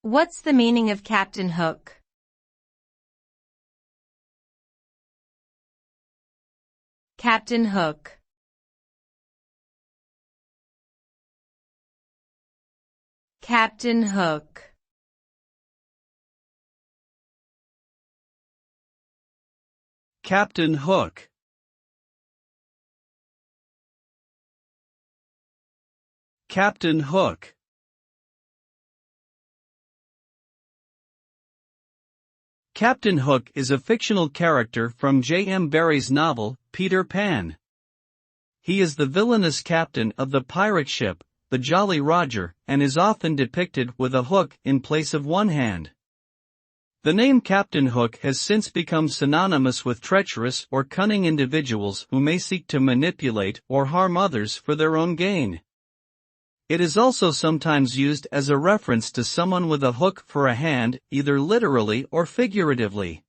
What's the meaning of Captain Hook? Captain Hook. Captain Hook. Captain Hook. Captain Hook. Captain Hook is a fictional character from J. M. Barrie's novel, Peter Pan. He is the villainous captain of the pirate ship, the Jolly Roger, and is often depicted with a hook in place of one hand. The name Captain Hook has since become synonymous with treacherous or cunning individuals who may seek to manipulate or harm others for their own gain. It is also sometimes used as a reference to someone with a hook for a hand, either literally or figuratively.